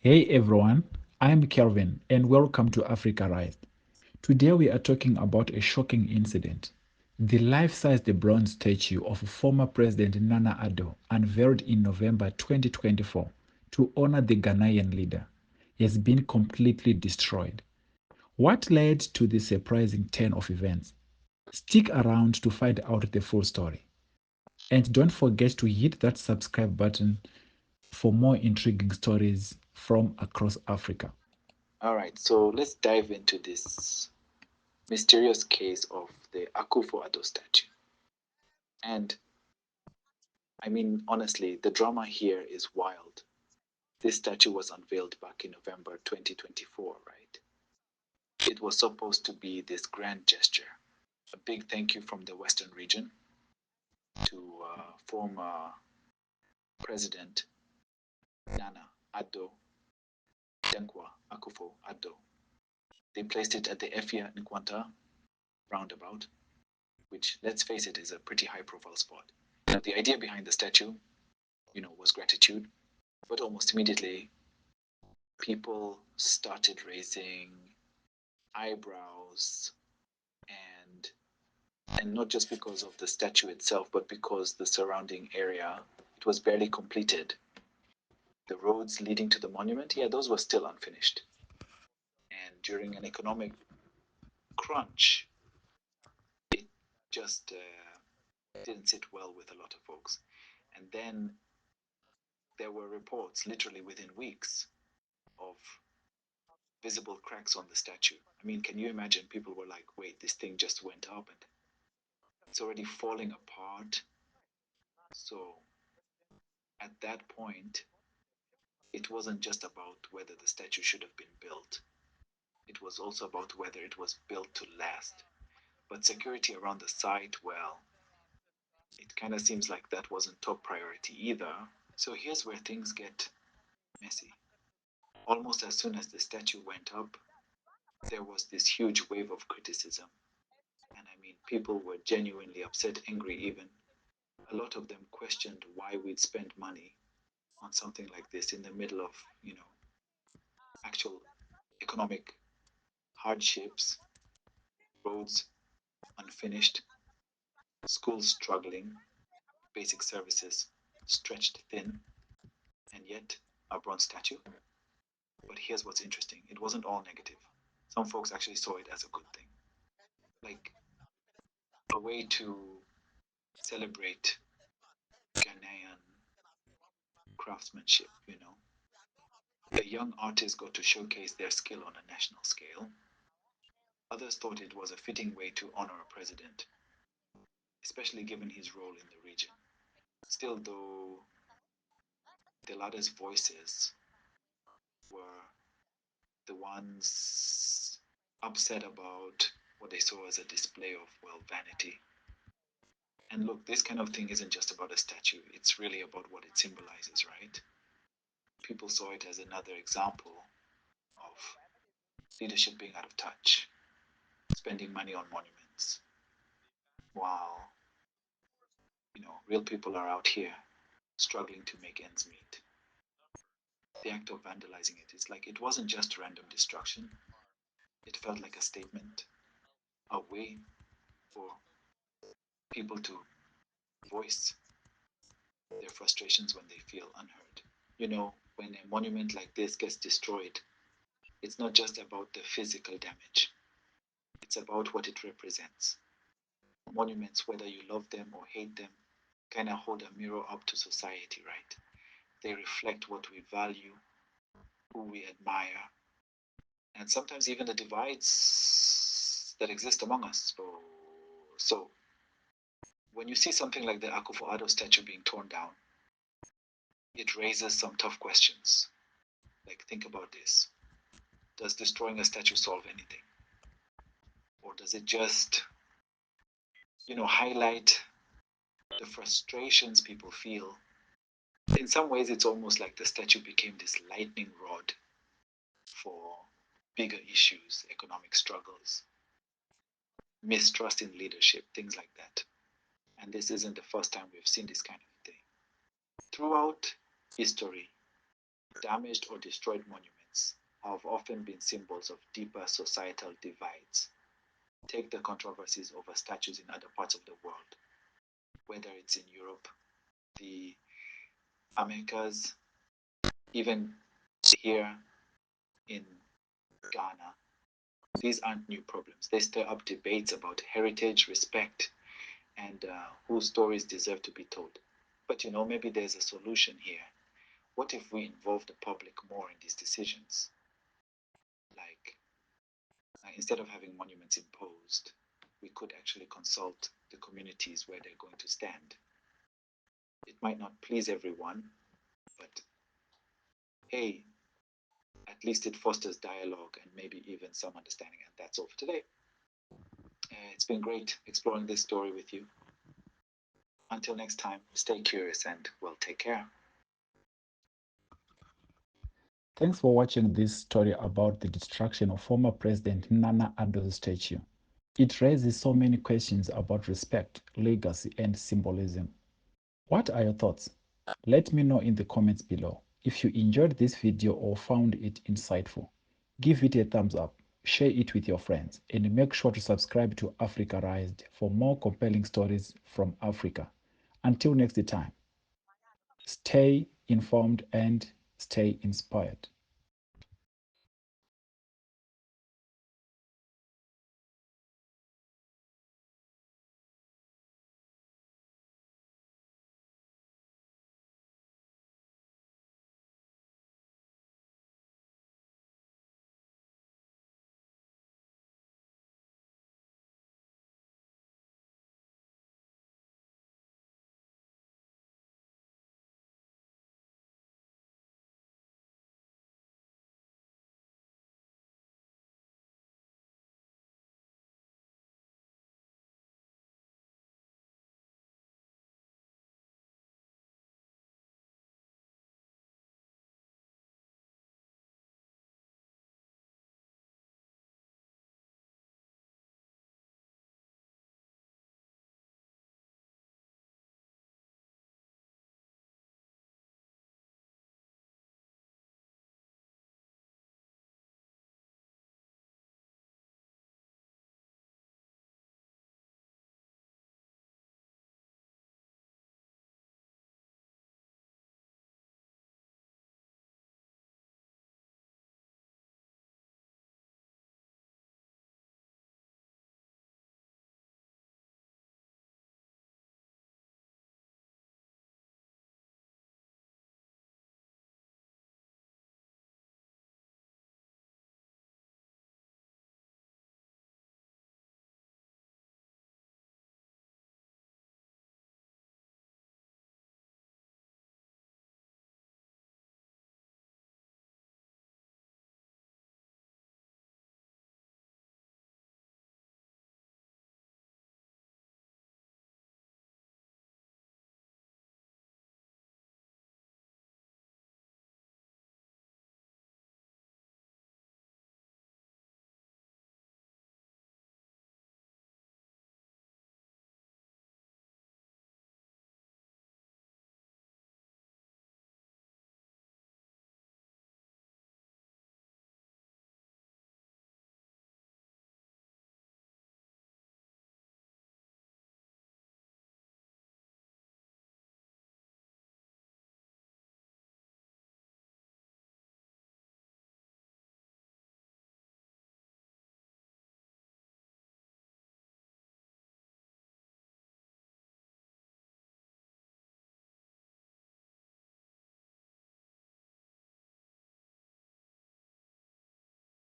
Hey everyone, I'm Kelvin and welcome to Africarized. Today we are talking about a shocking incident. The life-sized bronze statue of former President Nana Addo, unveiled in November 2024 to honor the Ghanaian leader, has been completely destroyed. What led to this surprising turn of events? Stick around to find out the full story. And don't forget to hit that subscribe button for more intriguing stories from across Africa. All right, so let's dive into this mysterious case of the Akufo-Addo statue. And I mean, honestly, the drama here is wild. This statue was unveiled back in November 2024, right? It was supposed to be this grand gesture, a big thank you from the Western region to former President Nana Addo Dankwa Akufo-Addo. They placed it at the 𝐂𝐭𝐡 roundabout, which, let's face it, is a pretty high-profile spot. Now, the idea behind the statue, was gratitude, but almost immediately, people started raising eyebrows, and not just because of the statue itself, but because the surrounding area, it was barely completed. The roads leading to the monument, yeah, those were still unfinished. And during an economic crunch, it just didn't sit well with a lot of folks. And then there were reports, literally within weeks, of visible cracks on the statue. I mean, can you imagine? People were like, wait, this thing just went up and it's already falling apart. So at that point, it wasn't just about whether the statue should have been built. It was also about whether it was built to last. But security around the site, well, it kind of seems like that wasn't top priority either. So here's where things get messy. Almost as soon as the statue went up, there was this huge wave of criticism. And I mean, people were genuinely upset, angry even. A lot of them questioned why we'd spend money on something like this in the middle of, actual economic hardships, roads unfinished, schools struggling, basic services stretched thin, and yet a bronze statue. But here's what's interesting, it wasn't all negative. Some folks actually saw it as a good thing, like a way to celebrate Ghanaian craftsmanship. The young artists got to showcase their skill on a national scale. Others thought it was a fitting way to honor a president, especially given his role in the region. Still, though, the loudest voices were the ones upset about what they saw as a display of, well, vanity. And look, this kind of thing isn't just about a statue, it's really about what it symbolizes, right? People saw it as another example of leadership being out of touch, spending money on monuments, while, real people are out here struggling to make ends meet. The act of vandalizing it, it's like it wasn't just random destruction, it felt like a statement, a way for people to voice their frustrations when they feel unheard. When a monument like this gets destroyed, it's not just about the physical damage, it's about what it represents. Monuments, whether you love them or hate them, kind of hold a mirror up to society, right? They reflect what we value, who we admire, and sometimes even the divides that exist among us. So when you see something like the Akufo-Addo statue being torn down, it raises some tough questions. Like, think about this. Does destroying a statue solve anything? Or does it just, highlight the frustrations people feel? In some ways, it's almost like the statue became this lightning rod for bigger issues, economic struggles, mistrust in leadership, things like that. And this isn't the first time we've seen this kind of thing. Throughout history, Damaged or destroyed monuments have often been symbols of deeper societal divides. Take the controversies over statues in other parts of the world, whether it's in Europe, the Americas, even here in Ghana. These aren't new problems. They stir up debates about heritage, respect, and whose stories deserve to be told. But maybe there's a solution here. What if we involve the public more in these decisions? Like, instead of having monuments imposed, we could actually consult the communities where they're going to stand. It might not please everyone, but hey, at least it fosters dialogue and maybe even some understanding. And that's all for today. It's been great exploring this story with you. Until next time, stay curious and, well, take care. Thanks for watching this story about the destruction of former President Nana Addo's statue. It raises so many questions about respect, legacy, and symbolism. What are your thoughts? Let me know in the comments below. If you enjoyed this video or found it insightful, give it a thumbs up, share it with your friends, and make sure to subscribe to Africarized for more compelling stories from Africa. Until next time, stay informed and stay inspired.